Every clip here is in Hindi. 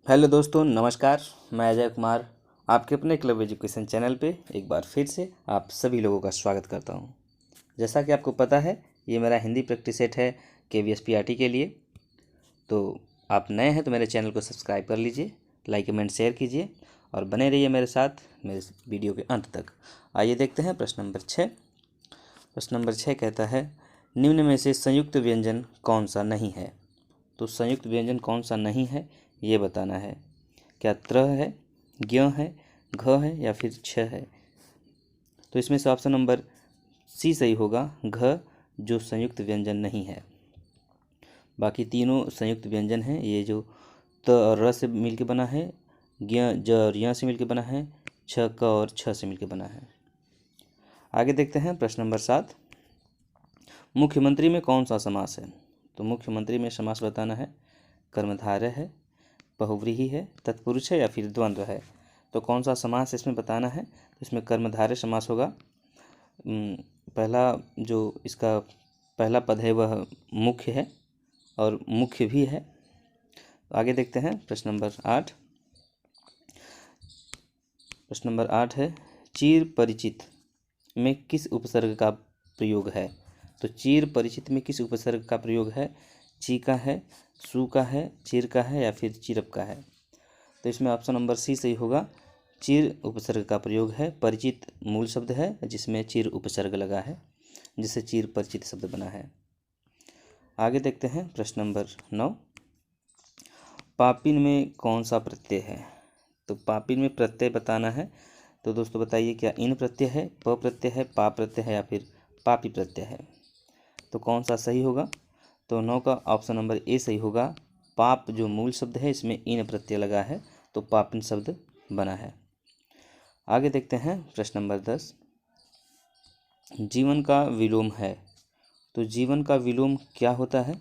हेलो दोस्तों, नमस्कार। मैं अजय कुमार आपके अपने क्लब एजुकेशन चैनल पे एक बार फिर से आप सभी लोगों का स्वागत करता हूँ। जैसा कि आपको पता है, ये मेरा हिंदी प्रैक्टिस सेट है KVSPRT के लिए। तो आप नए हैं तो मेरे चैनल को सब्सक्राइब कर लीजिए, लाइक कमेंट शेयर कीजिए और बने रहिए मेरे साथ मेरे वीडियो के अंत तक। आइए देखते हैं प्रश्न नंबर 6। प्रश्न नंबर 6 कहता है, निम्न में से संयुक्त व्यंजन कौन सा नहीं है। तो संयुक्त व्यंजन कौन सा नहीं है ये बताना है। क्या त्र है, ज्ञ है, घ है या फिर छ है। तो इसमें से ऑप्शन नंबर सी सही होगा, घ जो संयुक्त व्यंजन नहीं है। बाकी तीनों संयुक्त व्यंजन हैं। ये जो त और र से मिलके बना है, ज्ञ ज और य से मिलके बना है, छ क और छ से मिलके बना है। आगे देखते हैं प्रश्न नंबर 7। मुख्यमंत्री में कौन सा समास है। तो मुख्यमंत्री में समास बताना है। कर्मधारय है, बहुव्रीहि है, तत्पुरुष है या फिर द्वंद्व है। तो कौन सा समास इसमें बताना है। तो इसमें कर्मधारय समास होगा। पहला जो इसका पहला पद है वह मुख्य है और मुख्य भी है। आगे देखते हैं प्रश्न नंबर 8। प्रश्न नंबर 8 है, चिर परिचित में किस उपसर्ग का प्रयोग है। तो चिर परिचित में किस उपसर्ग का प्रयोग है। ची का है, सु का है, चिर का है या फिर चिरप का है। तो इसमें ऑप्शन नंबर सी सही होगा। चिर उपसर्ग का प्रयोग है। परिचित मूल शब्द है जिसमें चिर उपसर्ग लगा है, जिससे चिर परिचित शब्द बना है। आगे देखते हैं प्रश्न नंबर 9। पापिन में कौन सा प्रत्यय है। तो पापिन में प्रत्यय बताना है। तो दोस्तों बताइए, क्या इन प्रत्यय है, प प्रत्यय है, पा प्रत्यय है या फिर पापी प्रत्यय है। तो कौन सा सही होगा। तो 9 का ऑप्शन नंबर ए सही होगा। पाप जो मूल शब्द है इसमें इन प्रत्यय लगा है तो पापिन शब्द बना है। आगे देखते हैं प्रश्न नंबर 10। जीवन का विलोम है। तो जीवन का विलोम क्या होता है।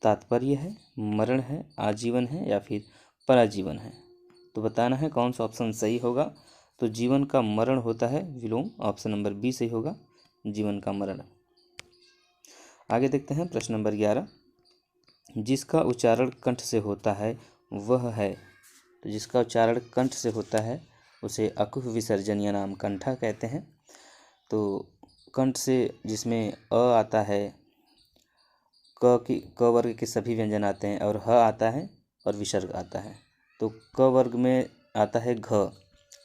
तात्पर्य है, मरण है, आजीवन है या फिर पराजीवन है। तो बताना है कौन सा ऑप्शन सही होगा। तो जीवन का मरण होता है विलोम। ऑप्शन नंबर बी सही होगा, जीवन का मरण। आगे देखते हैं प्रश्न नंबर 11। जिसका उच्चारण कंठ से होता है वह है। तो जिसका उच्चारण कंठ से होता है उसे अकुह विसर्जनीय नाम कंठा कहते हैं। तो कंठ से जिसमें अ आता है, क वर्ग के सभी व्यंजन आते हैं और ह आता है और विसर्ग आता है। तो क वर्ग में आता है घ।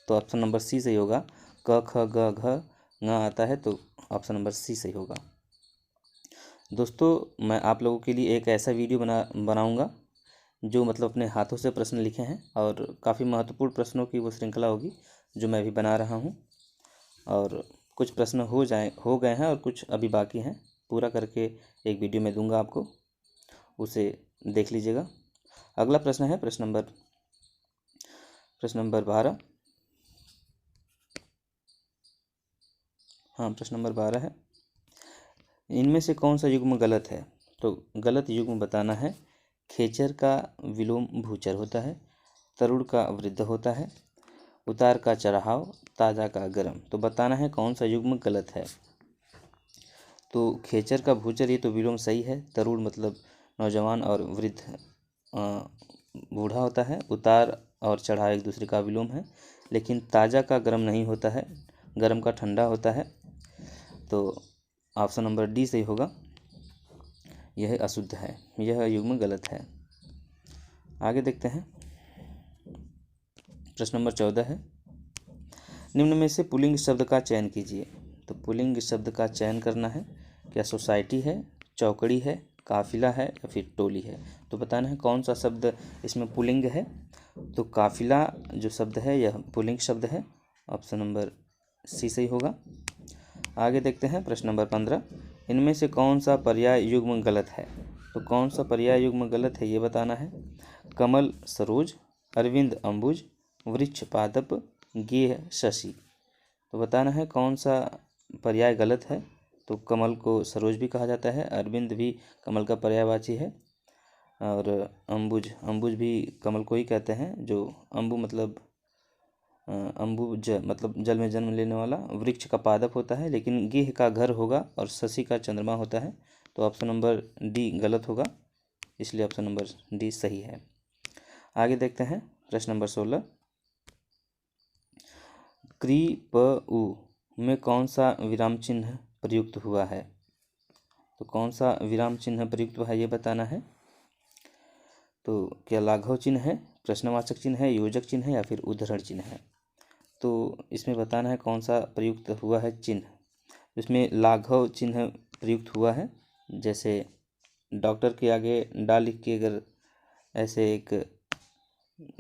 तो ऑप्शन नंबर सी सही होगा। क ख ग घ ङ आता है तो ऑप्शन नंबर सी सही होगा। दोस्तों, मैं आप लोगों के लिए एक ऐसा वीडियो बनाऊंगा जो मतलब अपने हाथों से प्रश्न लिखे हैं और काफ़ी महत्वपूर्ण प्रश्नों की वो श्रृंखला होगी जो मैं अभी बना रहा हूं। और कुछ प्रश्न हो गए हैं और कुछ अभी बाकी हैं। पूरा करके एक वीडियो में दूंगा आपको, उसे देख लीजिएगा। अगला प्रश्न है प्रश्न नंबर 12। हाँ, प्रश्न नंबर 12 है, इनमें से कौन सा युग्म गलत है। तो गलत युग्म बताना है। खेचर का विलोम भूचर होता है, तरुण का वृद्ध होता है, उतार का चढ़ाव, ताजा का गर्म। तो बताना है कौन सा युग्म गलत है। तो खेचर का भूचर ये तो विलोम सही है। तरुण मतलब नौजवान और वृद्ध बूढ़ा होता है। उतार और चढ़ाव एक दूसरे का विलोम है। लेकिन ताजा का गर्म नहीं होता है, गर्म का ठंडा होता है। तो ऑप्शन नंबर डी सही होगा, यह अशुद्ध है, यह युग्म गलत है। आगे देखते हैं प्रश्न नंबर 14 है, निम्न में से पुल्लिंग शब्द का चयन कीजिए। तो पुल्लिंग शब्द का चयन करना है। क्या सोसाइटी है, चौकड़ी है, काफिला है या फिर टोली है। तो बताना है कौन सा शब्द इसमें पुल्लिंग है। तो काफिला जो शब्द है यह पुल्लिंग शब्द है। ऑप्शन नंबर सी सही होगा। आगे देखते हैं प्रश्न नंबर 15, इनमें से कौन सा पर्याय युग्म गलत है। तो कौन सा पर्याय युग्म गलत है ये बताना है। कमल सरोज, अरविंद अंबुज, वृक्ष पादप, गेह शशि। तो बताना है कौन सा पर्याय गलत है। तो कमल को सरोज भी कहा जाता है, अरविंद भी कमल का पर्यायवाची है और अंबुज भी कमल को ही कहते हैं। जो अंबु मतलब मतलब जल में जन्म लेने वाला। वृक्ष का पादप होता है, लेकिन गेह का घर होगा और शशि का चंद्रमा होता है। तो ऑप्शन नंबर डी गलत होगा, इसलिए ऑप्शन नंबर डी सही है। आगे देखते हैं प्रश्न नंबर 16। क्री प उ में कौन सा विराम चिन्ह प्रयुक्त हुआ है? तो कौन सा विराम चिन्ह प्रयुक्त हुआ है ये बताना है। तो क्या लाघव चिन्ह है, प्रश्नवाचक चिन्ह है, योजक चिन्ह है या फिर उद्धरण चिन्ह है? तो इसमें बताना है कौन सा प्रयुक्त हुआ है चिन्ह। इसमें लाघव चिन्ह प्रयुक्त हुआ है। जैसे डॉक्टर के आगे डा लिख के अगर ऐसे एक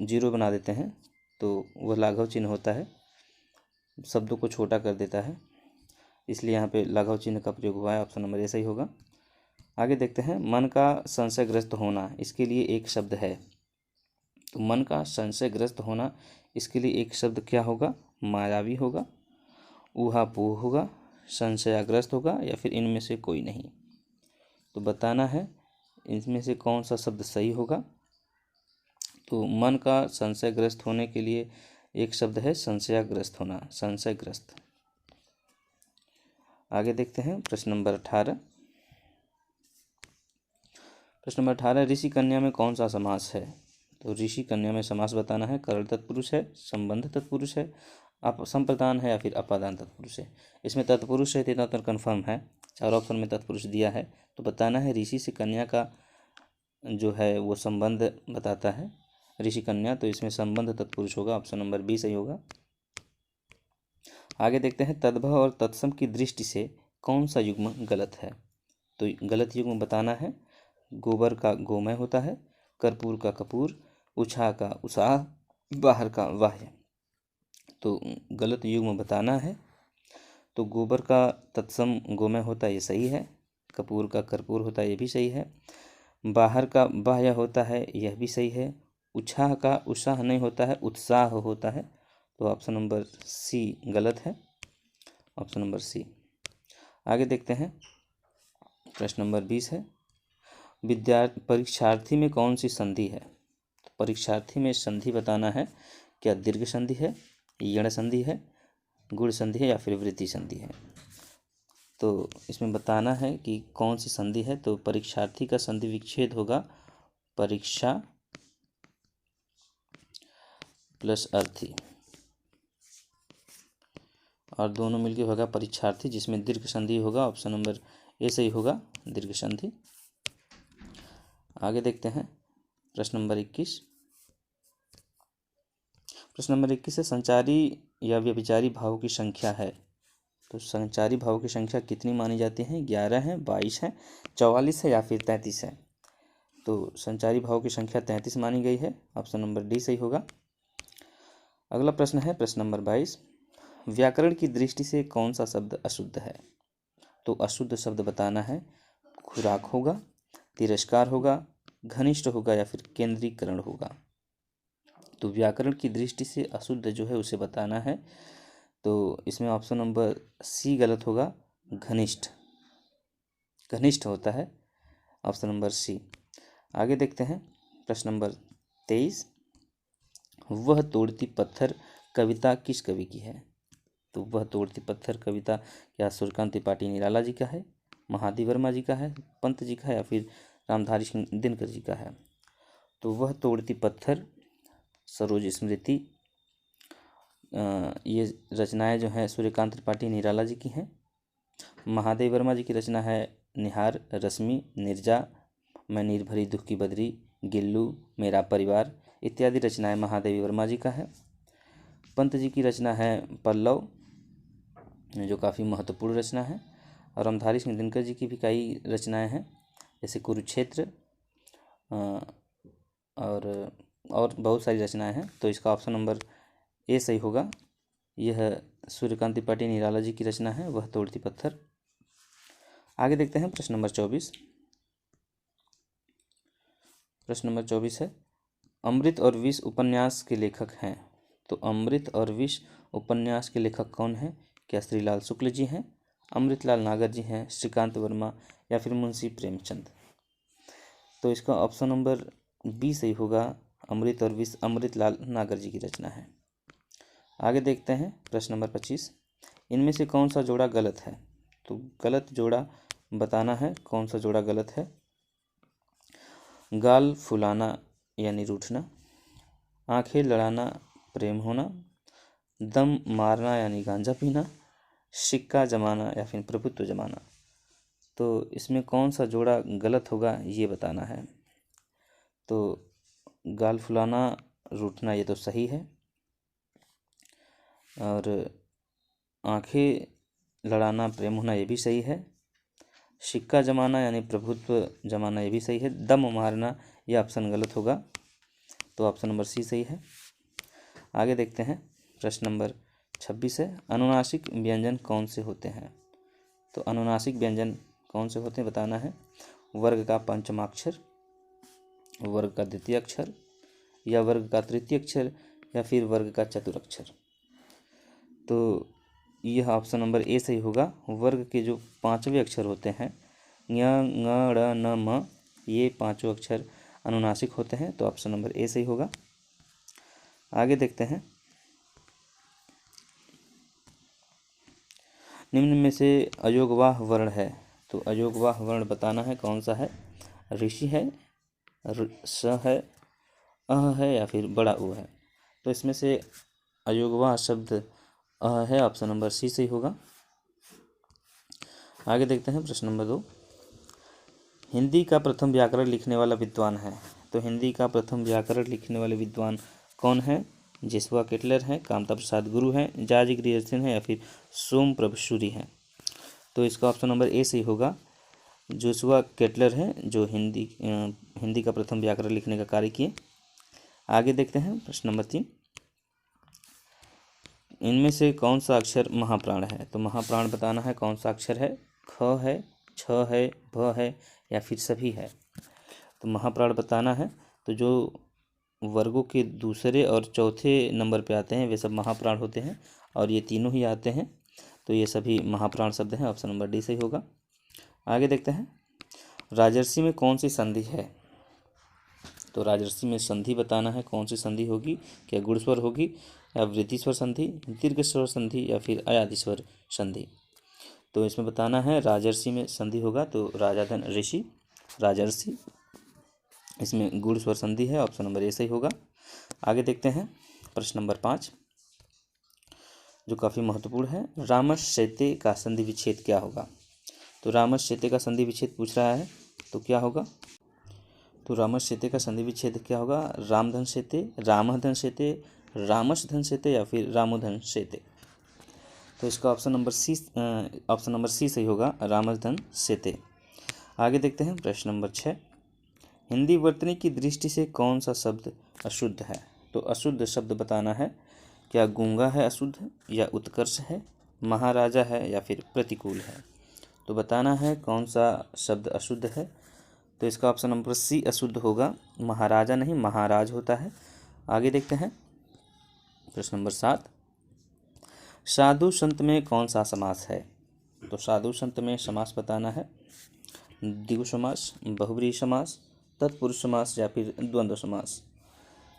जीरो बना देते हैं तो वह लाघव चिन्ह होता है, शब्दों को छोटा कर देता है, इसलिए यहाँ पे लाघव चिन्ह का प्रयोग हुआ है। ऑप्शन नंबर ए सही होगा। आगे देखते हैं मन का संशयग्रस्त होना, इसके लिए एक शब्द है। तो मन का संशयग्रस्त होना, इसके लिए एक शब्द क्या होगा? मायावी होगा, ऊहापोह होगा, संशयाग्रस्त होगा या फिर इनमें से कोई नहीं। तो बताना है इनमें से कौन सा शब्द सही होगा। तो मन का संशयग्रस्त होने के लिए एक शब्द है संशयाग्रस्त होना, संशयग्रस्त। आगे देखते हैं प्रश्न नंबर 18। प्रश्न नंबर 18, ऋषि कन्या में कौन सा समास है? तो ऋषि कन्या में समास बताना है। करण तत्पुरुष है, संबंध तत्पुरुष है, संप्रदान है या फिर अपादान तत्पुरुष है। इसमें तत्पुरुष है इतना तो कन्फर्म है, 4 ऑप्शन में तत्पुरुष दिया है। तो बताना है ऋषि से कन्या का जो है वो संबंध बताता है, ऋषि कन्या, तो इसमें संबंध तत्पुरुष होगा। ऑप्शन नंबर बी सही होगा। आगे देखते हैं तद्भव और तत्सम की दृष्टि से कौन सा युग्म गलत है? तो गलत युग्म बताना है। गोबर का गोमय होता है, कर्पूर का कपूर, उछाह का उसाह, बाहर का वाह्य। तो गलत युग्म बताना है। तो गोबर का तत्सम गोमय होता है, ये सही है। कपूर का कर्पूर होता है, ये भी सही है। बाहर का बाह्य होता है, यह भी सही है। उछाह का उत्साह नहीं होता है, उत्साह होता है। तो ऑप्शन नंबर सी गलत है, ऑप्शन नंबर सी। आगे देखते हैं प्रश्न नंबर 20 है, परीक्षार्थी में कौन सी संधि है? तो परीक्षार्थी में संधि बताना है। क्या दीर्घ संधि है, यण संधि है, गुण संधि है या फिर वृद्धि संधि है? तो इसमें बताना है कि कौन सी संधि है। तो परीक्षार्थी का संधि विच्छेद होगा परीक्षा प्लस अर्थी, और दोनों मिलके होगा परीक्षार्थी, जिसमें दीर्घ संधि होगा। ऑप्शन नंबर ए सही होगा, दीर्घ संधि। आगे देखते हैं प्रश्न नंबर 21। प्रश्न नंबर 21 है, संचारी या व्यभिचारी भावों की संख्या है। तो संचारी भावों की संख्या कितनी मानी जाती है? 11 है, 22 है, 44 है या फिर 33 है? तो संचारी भावों की संख्या 33 मानी गई है। ऑप्शन नंबर डी सही होगा। अगला प्रश्न है प्रश्न नंबर 22, व्याकरण की दृष्टि से कौन सा शब्द अशुद्ध है? तो अशुद्ध शब्द बताना है। खुराक होगा, तिरस्कार होगा, घनिष्ठ होगा या फिर केंद्रीकरण होगा? तो व्याकरण की दृष्टि से अशुद्ध जो है उसे बताना है। तो इसमें ऑप्शन नंबर सी गलत होगा, घनिष्ठ, घनिष्ठ होता है, ऑप्शन नंबर सी। आगे देखते हैं प्रश्न नंबर 23, वह तोड़ती पत्थर कविता किस कवि की है? तो वह तोड़ती पत्थर कविता क्या सूर्यकांत त्रिपाठी निराला जी का है, महादेव वर्मा जी का है, पंत जी का है या फिर रामधारी सिंह दिनकर जी का है? तो वह तोड़ती पत्थर सरोज स्मृति, ये रचनाएं जो हैं सूर्यकांत त्रिपाठी निराला जी की हैं। महादेव वर्मा जी की रचना है निहार, रश्मि, निर्जा, मैं निर्भरी दुख की बदरी, गिल्लू, मेरा परिवार इत्यादि रचनाएं महादेव वर्मा जी का है। पंत जी की रचना है पल्लव, जो काफ़ी महत्वपूर्ण रचना है। और रामधारी सिंह दिनकर जी की भी कई रचनाएं हैं, जैसे कुरुक्षेत्र और बहुत सारी रचनाएं हैं। तो इसका ऑप्शन नंबर ए सही होगा। यह सूर्यकांत त्रिपाठी निराला जी की रचना है, वह तोड़ती पत्थर। आगे देखते हैं प्रश्न नंबर 24। प्रश्न नंबर 24 है, अमृत और विष उपन्यास के लेखक हैं। तो अमृत और विष उपन्यास के लेखक कौन हैं? क्या श्रीलाल शुक्ल जी हैं, अमृतलाल नागर जी हैं, श्रीकांत वर्मा या फिर मुंशी प्रेमचंद? तो इसका ऑप्शन नंबर बी सही होगा, अमृत और विष अमृतलाल नागर जी की रचना है। आगे देखते हैं प्रश्न नंबर 25, इनमें से कौन सा जोड़ा गलत है? तो गलत जोड़ा बताना है, कौन सा जोड़ा गलत है। गाल फुलाना यानी रूठना, आंखें लड़ाना प्रेम होना, दम मारना यानी गांजा पीना, सिक्का जमाना या फिर प्रभुत्व जमाना। तो इसमें कौन सा जोड़ा गलत होगा ये बताना है। तो गाल फुलाना रूठना ये तो सही है, और आंखें लड़ाना प्रेम होना ये भी सही है, सिक्का जमाना यानी प्रभुत्व जमाना ये भी सही है, दम मारना ये ऑप्शन गलत होगा, तो ऑप्शन नंबर सी सही है। आगे देखते हैं, प्रश्न नंबर 26 है, अनुनासिक व्यंजन कौन से होते हैं। तो अनुनासिक व्यंजन कौन से होते हैं बताना है। वर्ग का पंचमाक्षर, वर्ग का द्वितीय अक्षर, या वर्ग का तृतीय अक्षर, या फिर वर्ग का चतुरक्षर। तो यह ऑप्शन नंबर ए सही होगा। वर्ग के जो पांचवें अक्षर होते हैं ञ ङ ड़ न म, ये पांचों अक्षर अनुनासिक होते हैं, तो ऑप्शन नंबर ए सही होगा। आगे देखते हैं, निम्न में से अयोगवाह वर्ण है। तो अयोगवाह वर्ण बताना है कौन सा है। ऋषि है, स है, अह है, या फिर बड़ा उ है। तो इसमें से अयोगवाह शब्द अह है, ऑप्शन नंबर सी सही होगा। आगे देखते हैं, प्रश्न नंबर 2, हिंदी का प्रथम व्याकरण लिखने वाला विद्वान है। तो हिंदी का प्रथम व्याकरण लिखने वाले विद्वान कौन है। जेसुआ केटलर हैं, कामता प्रसाद गुरु हैं, जॉर्ज ग्रियर्सन है, या फिर सोम प्रभसूरी हैं। तो इसका ऑप्शन नंबर ए सही होगा। जोसुआ केटलर हैं जो हिंदी का प्रथम व्याकरण लिखने का कार्य किए। आगे देखते हैं, प्रश्न नंबर 3, इनमें से कौन सा अक्षर महाप्राण है। तो महाप्राण बताना है कौन सा अक्षर है। ख है, छ है, भ है, या फिर सभी है। तो महाप्राण बताना है। तो जो वर्गों के दूसरे और चौथे नंबर पे आते हैं वे सब महाप्राण होते हैं, और ये तीनों ही आते हैं, तो ये सभी महाप्राण शब्द हैं, ऑप्शन नंबर डी सही होगा। आगे देखते हैं, राजर्षि में कौन सी संधि है। तो राजर्षि में संधि बताना है कौन सी संधि होगी। क्या गुणस्वर होगी, या वृद्धिस्वर संधि, दीर्घ स्वर संधि, या फिर अयादिस्वर संधि। तो इसमें बताना है राजर्षि में संधि होगा, तो राजाधन ऋषि राजर्षि, इसमें गुण स्वर संधि है, ऑप्शन नंबर ए सही होगा। आगे देखते हैं, प्रश्न नंबर 5 जो काफ़ी महत्वपूर्ण है, रामश शैत्य का संधि विच्छेद क्या होगा। तो रामश शैत्य का संधि विच्छेद पूछ रहा है, तो क्या होगा। तो रामश शैत्य का संधि विच्छेद क्या होगा। रामधन शैत्य, रामधन शैत्य, रामश धन शैत्य, या फिर रामोधन शैत्य। तो इसका ऑप्शन नंबर सी सही होगा, रामधन शैत्य। आगे देखते हैं, प्रश्न नंबर 6, हिंदी वर्तनी की दृष्टि से कौन सा शब्द अशुद्ध है। तो अशुद्ध शब्द बताना है। क्या गूंगा है अशुद्ध, या उत्कर्ष है, महाराजा है, या फिर प्रतिकूल है। तो बताना है कौन सा शब्द अशुद्ध है। तो इसका ऑप्शन नंबर सी अशुद्ध होगा, महाराजा नहीं महाराज होता है। आगे देखते हैं, प्रश्न नंबर 7, साधु संत में कौन सा समास है। तो साधु संत में समास बताना है। द्विगु समास, बहुब्रीहि समास, तत्पुरुष समास, या फिर द्वंद्व समास।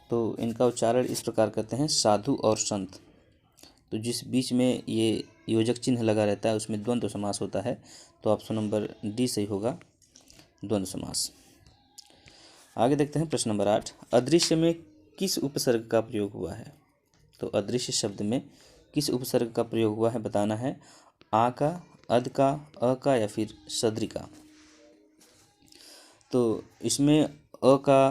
तो इनका उच्चारण इस प्रकार करते हैं, साधु और संत। तो जिस बीच में ये योजक चिन्ह लगा रहता है उसमें द्वंद्व समास होता है, तो ऑप्शन नंबर डी सही होगा, द्वंद्व समास। आगे देखते हैं, प्रश्न नंबर 8, अदृश्य में किस उपसर्ग का प्रयोग हुआ है। तो अदृश्य शब्द में किस उपसर्ग का प्रयोग हुआ है बताना है। आ का, अद का, अ का, या फिर सदरी का। तो इसमें अ का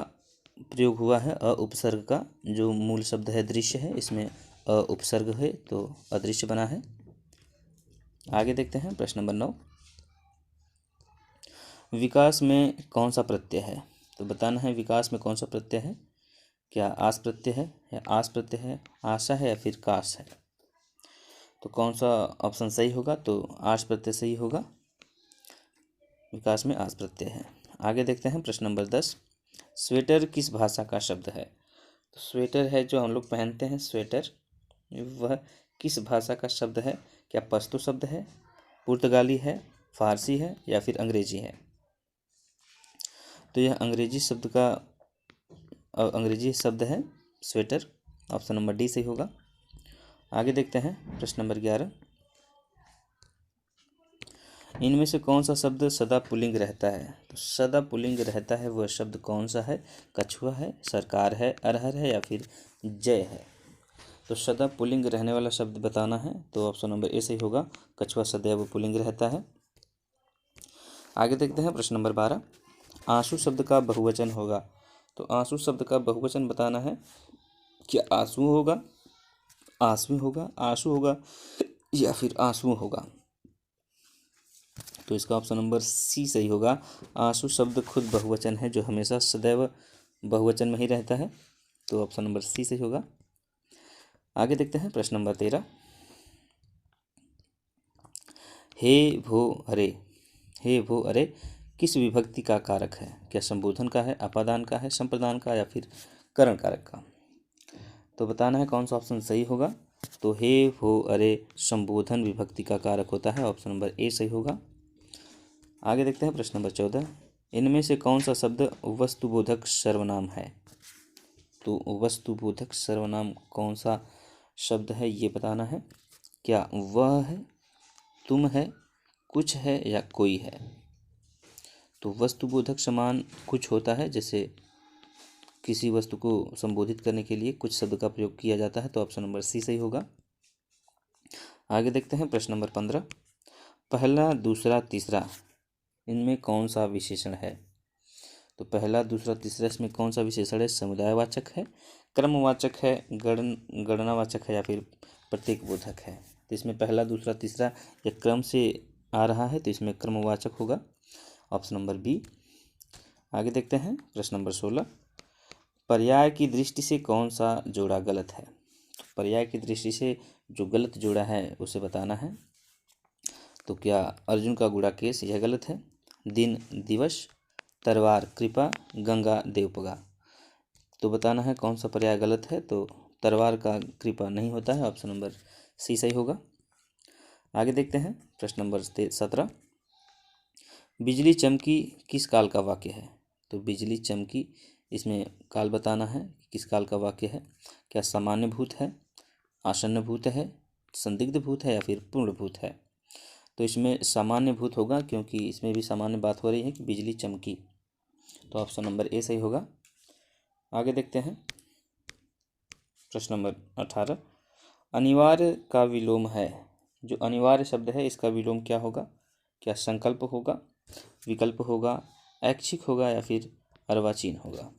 प्रयोग हुआ है, अ उपसर्ग का। जो मूल शब्द है दृश्य है, इसमें अ उपसर्ग है, तो अदृश्य बना है। आगे देखते हैं, प्रश्न नंबर 9, विकास में कौन सा प्रत्यय है। तो बताना है विकास में कौन सा प्रत्यय है। क्या आस प्रत्यय है, या आस प्रत्यय है, आशा है, या फिर काश है। तो कौन सा ऑप्शन सही होगा। तो आस प्रत्यय सही होगा, विकास में आस प्रत्यय है। आगे देखते हैं, प्रश्न नंबर 10, स्वेटर किस भाषा का शब्द है। तो स्वेटर है जो हम लोग पहनते हैं स्वेटर, वह किस भाषा का शब्द है। क्या पश्तो शब्द है, पुर्तगाली है, फारसी है, या फिर अंग्रेजी है। तो यह अंग्रेजी शब्द है स्वेटर, ऑप्शन नंबर डी सही होगा। आगे देखते हैं, प्रश्न नंबर 11, इनमें से कौन सा शब्द सदा पुल्लिंग रहता है? तो सदा पुल्लिंग रहता है वह शब्द कौन सा है? कछुआ है, सरकार है, अरहर है या फिर जय है? तो सदा पुल्लिंग रहने वाला शब्द बताना है, तो ऑप्शन नंबर ए सही होगा, कछुआ सदैव पुल्लिंग रहता है। आगे देखते हैं प्रश्न नंबर 12। आंसू शब्द का बहुवचन होगा। तो आंसू शब्द का बहुवचन बताना है, क्या आंसू होगा, आंसू होगा, आंसू होगा या फिर आंसू होगा? तो इसका ऑप्शन नंबर सी सही होगा। आंसू शब्द खुद बहुवचन है जो हमेशा सदैव बहुवचन में ही रहता है, तो ऑप्शन नंबर सी सही होगा। आगे देखते हैं प्रश्न नंबर 13। हे भो अरे, हे भो अरे किस विभक्ति का कारक है? क्या संबोधन का है, अपादान का है, संप्रदान का या फिर करण कारक का? तो बताना है कौन सा ऑप्शन सही होगा। तो हे भो अरे संबोधन विभक्ति का कारक होता है, ऑप्शन नंबर ए सही होगा। आगे देखते हैं प्रश्न नंबर 14। इनमें से कौन सा शब्द वस्तुबोधक सर्वनाम है? तो वस्तुबोधक सर्वनाम कौन सा शब्द है ये बताना है। क्या वह है, तुम है, कुछ है या कोई है? तो वस्तुबोधक समान कुछ होता है, जैसे किसी वस्तु को संबोधित करने के लिए कुछ शब्द का प्रयोग किया जाता है, तो ऑप्शन नंबर सी सही होगा। आगे देखते हैं प्रश्न नंबर 15। पहला, दूसरा, तीसरा इनमें कौन सा विशेषण है? तो पहला, दूसरा, तीसरा इसमें कौन सा विशेषण है? समुदायवाचक है, क्रमवाचक है, गणनावाचक है या फिर प्रतीकबोधक है? तो इसमें पहला, दूसरा, तीसरा ये क्रम से आ रहा है, तो इसमें क्रमवाचक होगा, ऑप्शन नंबर बी। आगे देखते हैं प्रश्न नंबर 16। पर्याय की दृष्टि से कौन सा जोड़ा गलत है? तो पर्याय की दृष्टि से जो गलत जोड़ा है उसे बताना है। तो क्या अर्जुन का गुड़ाकेश यह गलत है, दिन दिवस, तरवार कृपा, गंगा देवपगा? तो बताना है कौन सा पर्याय गलत है। तो तरवार का कृपा नहीं होता है, ऑप्शन नंबर सी सही होगा। आगे देखते हैं प्रश्न नंबर 17। बिजली चमकी किस काल का वाक्य है? तो बिजली चमकी इसमें काल बताना है, किस काल का वाक्य है। क्या सामान्य भूत है, आसन्न भूत है, संदिग्ध भूत है या फिर पूर्ण भूत है? तो इसमें सामान्य भूत होगा, क्योंकि इसमें भी सामान्य बात हो रही है कि बिजली चमकी, तो ऑप्शन नंबर ए सही होगा। आगे देखते हैं प्रश्न नंबर 18। अनिवार्य का विलोम है। जो अनिवार्य शब्द है इसका विलोम क्या होगा? क्या संकल्प होगा, विकल्प होगा, ऐच्छिक होगा या फिर अर्वाचीन होगा?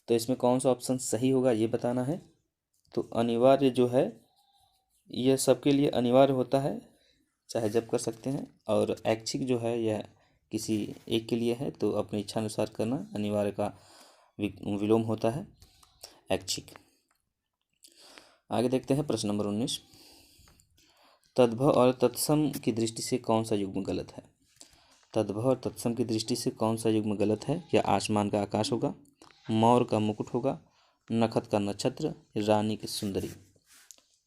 तो इसमें कौन सा ऑप्शन सही होगा ये बताना है। तो अनिवार्य जो है यह सबके लिए अनिवार्य होता है, चाहे जब कर सकते हैं, और ऐच्छिक जो है यह किसी एक के लिए है, तो अपनी इच्छा अनुसार करना। अनिवार्य का विलोम होता है ऐच्छिक। आगे देखते हैं प्रश्न नंबर 19। तद्भव और तत्सम की दृष्टि से कौन सा युग्म गलत है? तद्भव और तत्सम की दृष्टि से कौन सा युग्म गलत है? क्या आसमान का आकाश होगा, मोर का मुकुट होगा, नखत का नक्षत्र, रानी की सुंदरी?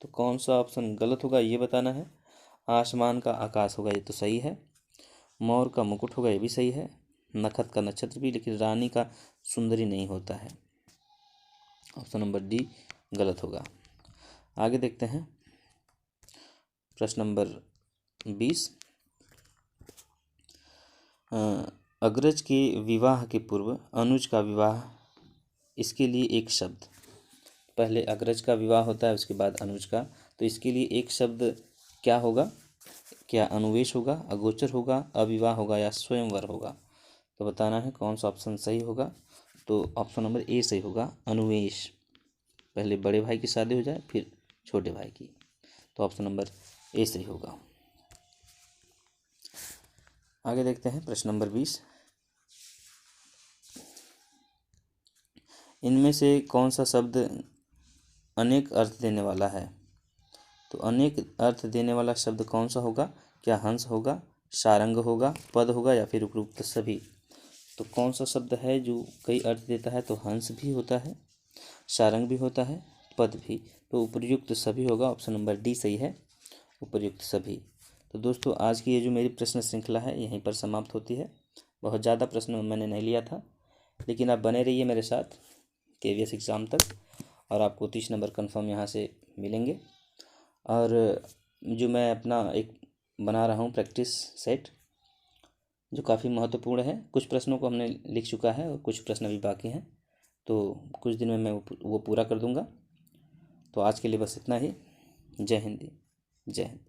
तो कौन सा ऑप्शन गलत होगा ये बताना है। आसमान का आकाश होगा ये तो सही है, मोर का मुकुट होगा ये भी सही है, नखत का नक्षत्र भी, लेकिन रानी का सुंदरी नहीं होता है, ऑप्शन नंबर डी गलत होगा। आगे देखते हैं प्रश्न नंबर 20। अग्रज के विवाह के पूर्व अनुज का विवाह, इसके लिए एक शब्द, पहले अग्रज का विवाह होता है उसके बाद अनुज का, तो इसके लिए एक शब्द क्या होगा? क्या अनुवेश होगा, अगोचर होगा, अविवाह होगा या स्वयंवर होगा? तो बताना है कौन सा ऑप्शन सही होगा। तो ऑप्शन नंबर ए सही होगा, अनुवेश। पहले बड़े भाई की शादी हो जाए फिर छोटे भाई की, तो ऑप्शन नंबर ए सही होगा। आगे देखते हैं प्रश्न नंबर 20। इनमें से कौन सा शब्द अनेक अर्थ देने वाला है? तो अनेक अर्थ देने वाला शब्द कौन सा होगा? क्या हंस होगा, सारंग होगा, पद होगा या फिर उपयुक्त सभी? तो कौन सा शब्द है जो कई अर्थ देता है? तो हंस भी होता है, सारंग भी होता है, पद भी, तो उपयुक्त सभी होगा, ऑप्शन नंबर डी सही है, उपयुक्त सभी। तो दोस्तों आज की ये जो मेरी प्रश्न श्रृंखला है यहीं पर समाप्त होती है। बहुत ज़्यादा प्रश्न मैंने नहीं लिया था, लेकिन आप बने रहिए मेरे साथ KVS एग्ज़ाम तक, और आपको 30 नंबर कन्फर्म यहाँ से मिलेंगे। और जो मैं अपना एक बना रहा हूँ प्रैक्टिस सेट, जो काफ़ी महत्वपूर्ण है। कुछ प्रश्नों को हमने लिख चुका है और कुछ प्रश्न अभी बाकी हैं, तो कुछ दिन में मैं वो पूरा कर दूंगा। तो आज के लिए बस इतना ही। जय हिंद। जय हिंद।